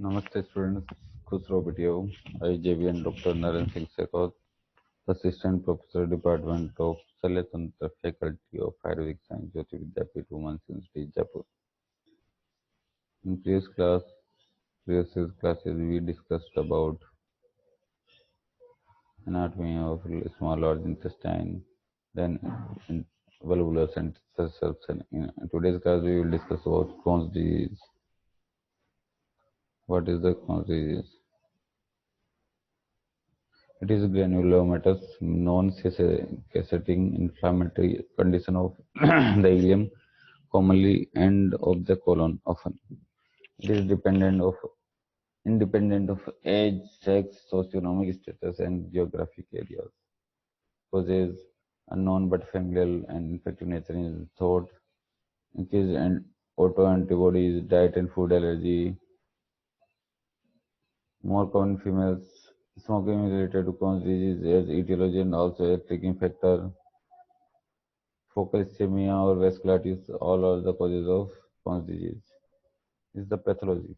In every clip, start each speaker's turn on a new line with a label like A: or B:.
A: Namaste students, Khusro Video. I JVN Dr. Naren Singh Sekhot, Assistant Professor Department of Salyatantra Faculty of Ayurvedic Science, Jyoti Vidyapeeth Women's Institute, Jaipur. In previous classes, we discussed about anatomy of small large intestine, then in volvulus and cells. In today's class, we will discuss about Crohn's disease. What is the Crohn's disease? It is a granulomatous, non-cessating inflammatory condition of the ileum, commonly end of the colon, often. It is independent of age, sex, socioeconomic status, and geographic areas. Causes unknown but familial and infective nature is thought. Increased and autoantibodies, diet and food allergy. More common females. Smoking is related to Crohn's disease as etiology and also a triggering factor. Focal ischemia or vasculitis, all are the causes of Crohn's disease. This is the pathology.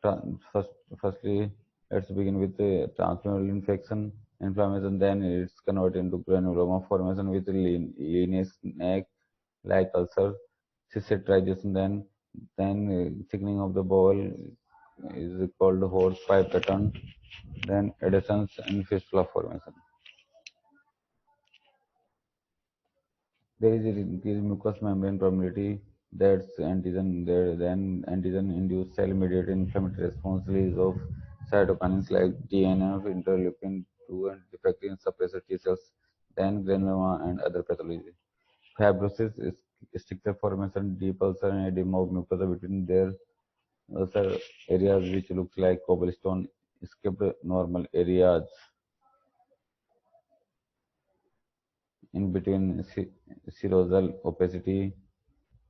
A: First, firstly, let's begin with the transmural infection, inflammation, then it's converted into granuloma formation with linear neck-like ulcer, cystitization, then thickening of the bowel is called horse pipe pattern, then adhesions and fistula formation. There is an increased mucous membrane permeability that's antigen there, then antigen induced cell mediated inflammatory response release of cytokines like TNF, interleukin 2 and defective suppressor T cells, then granuloma and other pathology. Fibrosis is stricture formation, deep ulcer and edema of mucosa between their ulcer areas which looks like cobblestone, skipped normal areas in between serosal opacity,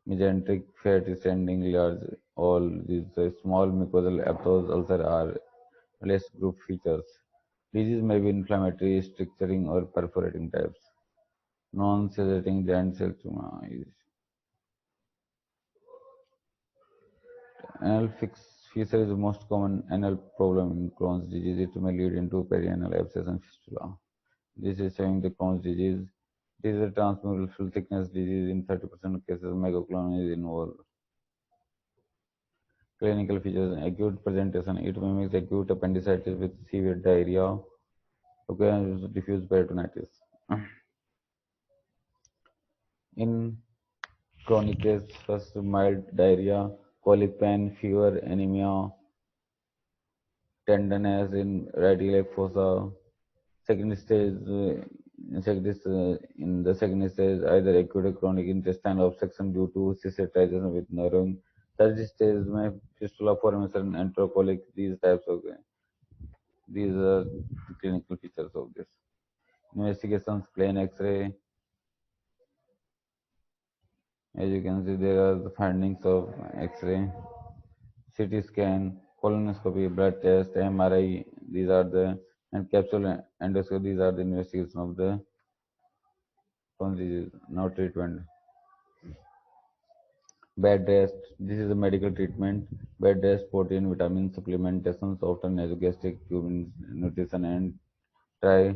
A: mesenteric fat standing large. All these small mucosal aphthous ulcer are less group features. Disease may be inflammatory, stricturing, or perforating types. Non-cessating giant cell tumor is anal fissure is the most common anal problem in Crohn's disease. It may lead into perianal abscess and fistula. This is showing the Crohn's disease. It is a transmural full thickness disease. In 30% of cases, megaclone is involved. Clinical features: acute presentation. It mimics acute appendicitis with severe diarrhea, occasional diffuse peritonitis. In chronic case, first mild diarrhea, colic pain, fever, anemia, tenderness in right iliac fossa. Second stage, in the second stage, either acute or chronic intestinal obstruction due to cystitization with narrowing. Third stage, may fistula formation, enterocolic. These are the clinical features of this. Investigations: plain X-ray. As you can see, there are the findings of X-ray, CT scan, colonoscopy, blood test, MRI. These are the and capsule endoscopy. These are the investigation of the Crohn's disease. Now treatment. Bed rest. This is a medical treatment. Bed rest, protein, vitamin supplementations, often nasogastric tube nutrition, and try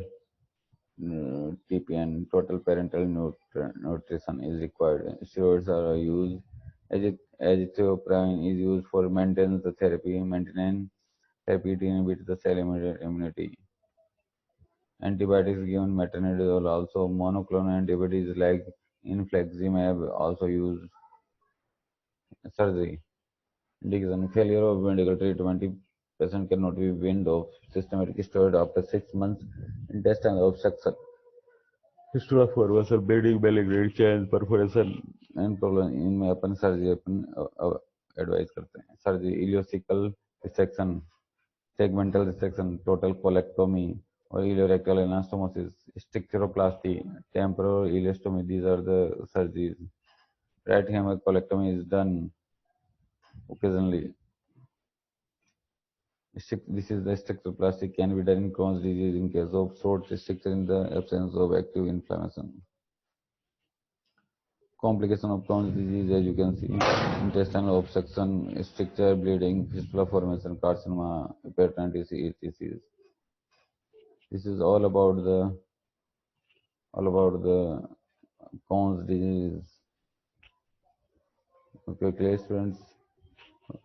A: TPN, total parental nutrition is required. Steroids are used. Azithromycin is used for maintenance therapy to inhibit the cell immunity. Antibiotics given metronidazole also. Monoclonal antibodies like infliximab also used. Surgery. Indication: failure of medical treatment. If patient cannot be weaned off systematic steroid after 6 months, intestinal obstruction, fistula formation, bleeding, malignant change, perforation and problem इनमें अपन surgery advice करते हैं. Surgery: ileocaecal resection, segmental resection, total colectomy or ileorectal anastomosis, stricturoplasty, temporal ileostomy. These are the surgeries. Right hammer colectomy is done occasionally. This is the stricturoplasty can be done in Crohn's disease in case of short stricture in the absence of active inflammation. Complication of Crohn's disease, as you can see, intestinal obstruction, stricture, bleeding, fistula formation, carcinoma, hepatitis C, etc. This is all about the Crohn's disease. Okay, students.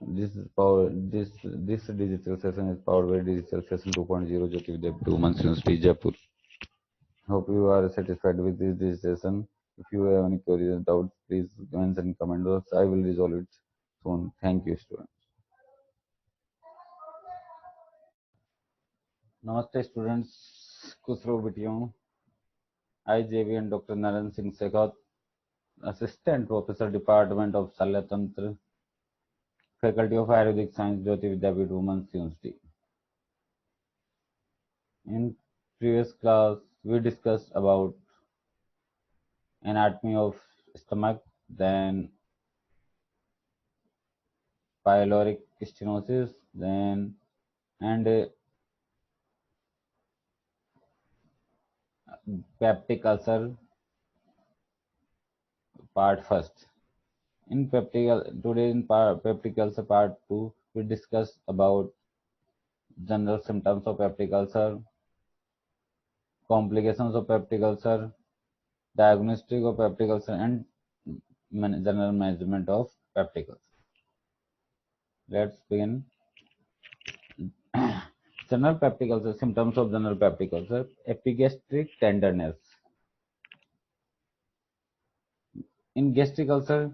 A: This digital session is powered by Digital Session 2.0 Jyoti Vidya 2 months University Jaipur. Hope you are satisfied with this digital. If you have any queries and doubts, please mention in comment box. I will resolve it soon. Thank you, students. Namaste, students. Kusro Bitiyong. I, JV and Dr. Naren Singh Sekhat, Assistant Professor, Department of Salyatantra, Faculty of Ayurvedic Science, Jyoti Vidyapeeth Women's University. In previous class, we discussed about anatomy of stomach, then pyloric stenosis, then and peptic ulcer part first. In today in peptic ulcer part 2, we discuss about general symptoms of peptic ulcer, complications of peptic ulcer, diagnostic of peptic ulcer, and general management of peptic ulcer. Let's begin. General peptic ulcer, symptoms of general peptic ulcer, epigastric tenderness. In gastric ulcer,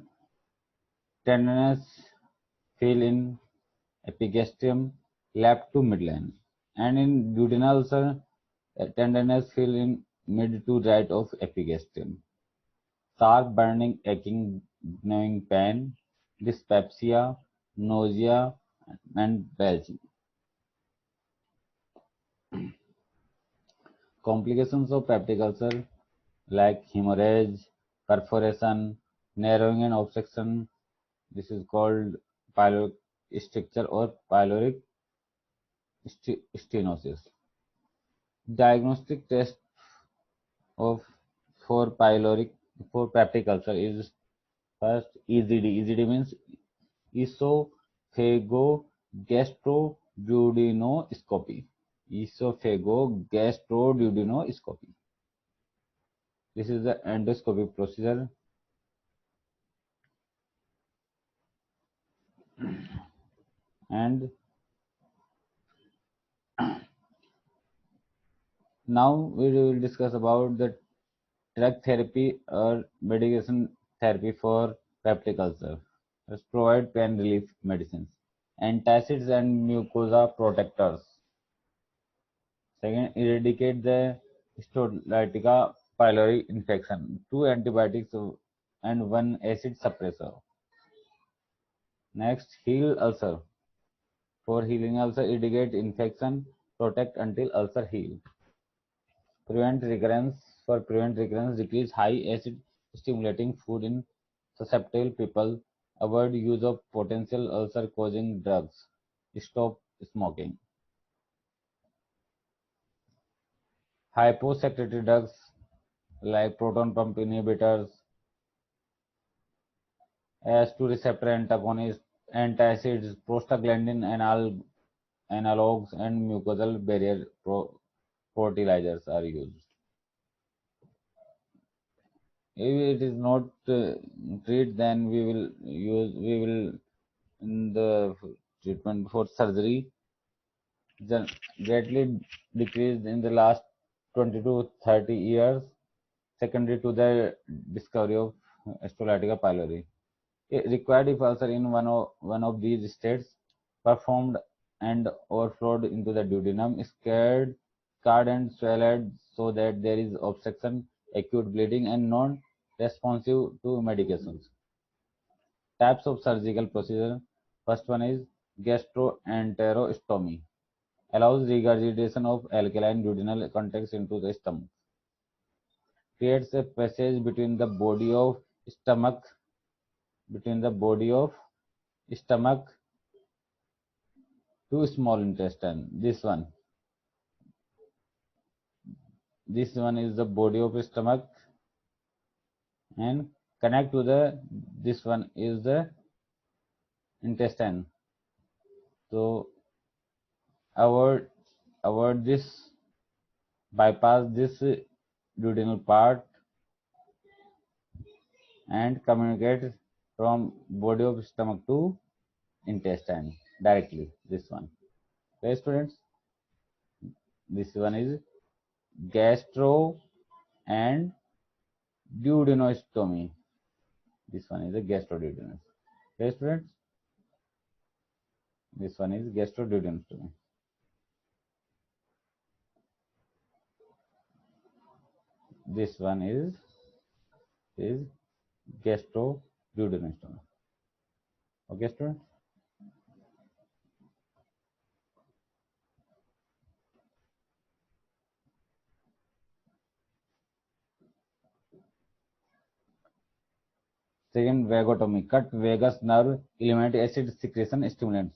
A: tenderness feel in epigastrium, left to midline, and in duodenal ulcer, tenderness feel in mid to right of epigastrium. Sharp burning, aching, gnawing pain, dyspepsia, nausea, and belching. Complications of peptic ulcer like hemorrhage, perforation, narrowing and obstruction. This is called pyloric stricture or pyloric stenosis. Diagnostic test of for pyloric for peptic ulcer is first EGD. EGD means esophagogastroduodenoscopy. Esophagogastroduodenoscopy. This is the endoscopic procedure. And now we will discuss about the drug therapy or medication therapy for peptic ulcer. Let's provide pain relief medicines, antacids and mucosa protectors. Second, eradicate the Histolytica pylori infection. 2 antibiotics and 1 acid suppressor. Next, heal ulcer. For healing ulcer, eradicate infection, protect until ulcer heal. Prevent recurrence. For prevent recurrence, decrease high acid stimulating food in susceptible people. Avoid use of potential ulcer causing drugs. Stop smoking. Hyposecretory drugs like proton pump inhibitors, ACE2 receptor antagonists, antacids, prostaglandin analogs, and mucosal barrier fertilizers are used. If it is not treated, then we will in the treatment for surgery greatly decreased in the last 20 to 30 years, secondary to the discovery of Histolytica pylori. Required if ulcer in one of these states performed and overflowed into the duodenum, scarred and swelled so that there is obstruction, acute bleeding, and non-responsive to medications. Types of surgical procedure. First one is gastroenterostomy. Allows regurgitation of alkaline duodenal contents into the stomach. Creates a passage between the body of stomach to small intestine. This one is the body of stomach and connect to the, this one is the intestine. So avoid this, bypass this duodenal part and communicate from body of stomach to intestine directly. This one. Okay, students. This one is gastro and duodenostomy. This one is a gastroduodenostomy. Okay, students. This one is gastroduodenostomy. This one is gastroduodenostomy. Okay, students. Second vagotomy, cut vagus nerve, eliminate acid secretion stimulants.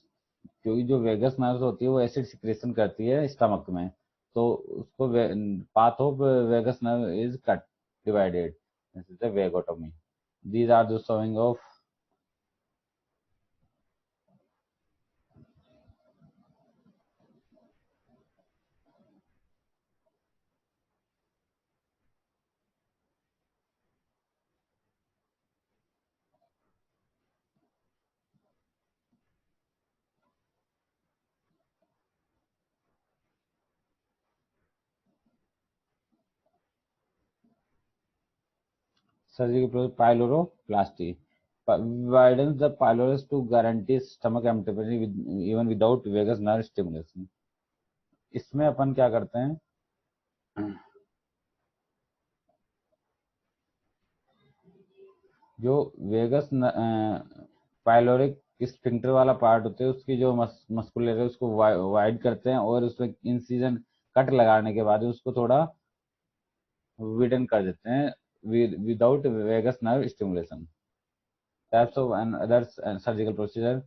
A: क्योंकि जो vagus nerve होती है वो acid secretion करती है stomach में, तो उसको path of vagus nerve is cut divided, this is the vagotomy. These are the showing of surgical pyloroplasty widens the pylorus to guarantee stomach empty with, even without vagus nerve stimulation। इसमें अपन क्या करते हैं, जो vagus pyloric sphincter वाला part होते हैं उसकी जो मस्कुलर है उसको वाइड करते हैं और उसमें इंसिजन कट लगाने के बाद उसको थोड़ा विडन कर देते हैं without vagus nerve stimulation. Types of other surgical procedure,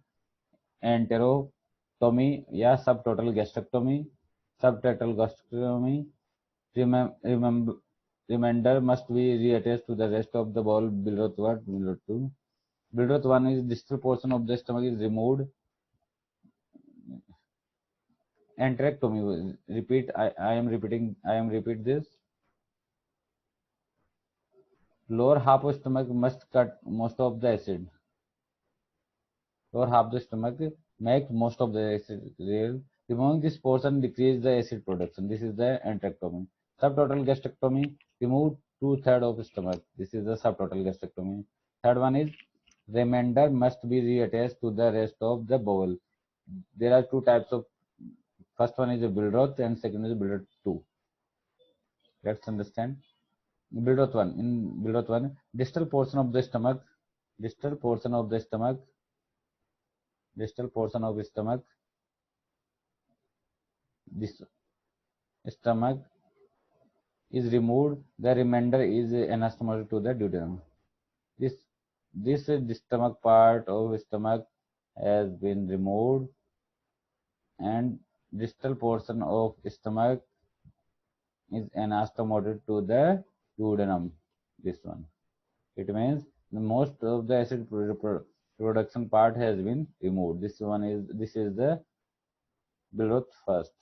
A: enterotomy या sub total gastrectomy, sub total gastrectomy. Remainder must be reattached to the rest of the bowel below 1, below 2. Below 1 is distal portion of the stomach is removed. Enterectomy. Repeat. I am repeating. I am repeat this. Lower half of stomach must cut most of the acid. Lower half of the stomach make most of the acid. Removing this portion decrease the acid production. This is the enterectomy. Subtotal gastrectomy. Remove 2/3 of the stomach. This is the subtotal gastrectomy. Third one is remainder must be reattached to the rest of the bowel. There are two types of, first one is a Billroth and second is Billroth 2. Let's understand. Billroth 1. In Billroth 1, distal portion of the stomach, distal portion of the stomach, distal portion of the stomach, this stomach is removed. The remainder is anastomotic to the duodenum. This stomach part of stomach has been removed and distal portion of stomach is anastomotic to the duodenum. This one. It means most of the acid production part has been removed. This is the Billroth first.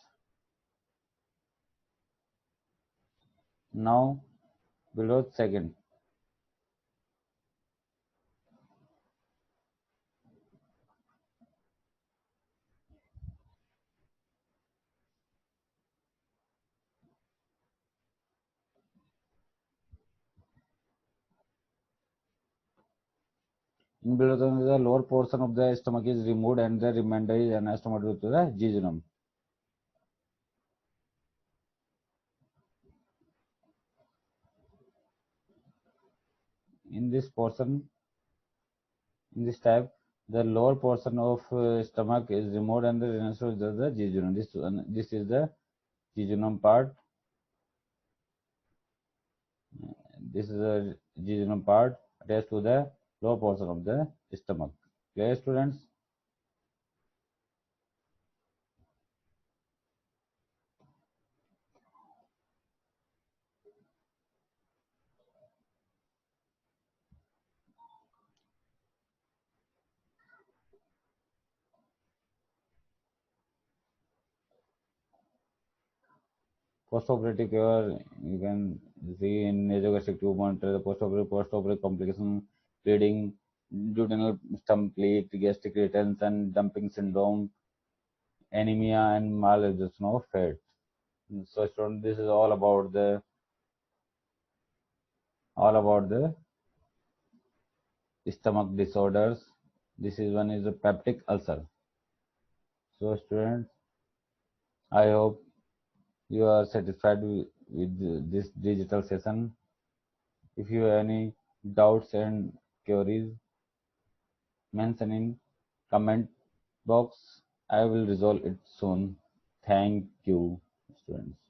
A: Now Billroth second. In Billroth, the lower portion of the stomach is removed and the remainder is anastomotic to the jejunum. In this portion, in this type, the lower portion of stomach is removed and the anastomotic to the jejunum. This is the jejunum part. This is the jejunum part attached to the lower portion of the stomach. Clear, students? Post-operative care, you can see in nasogastric tube monitor the post-operative complication, bleeding, duodenal stump leak, gastric retention, dumping syndrome, anemia, and malabsorption of fat. So, student, this is all about the stomach disorders. This is one is a peptic ulcer. So, students, I hope you are satisfied with this digital session. If you have any doubts and queries, mention in comment box. I will resolve it soon. Thank you, students.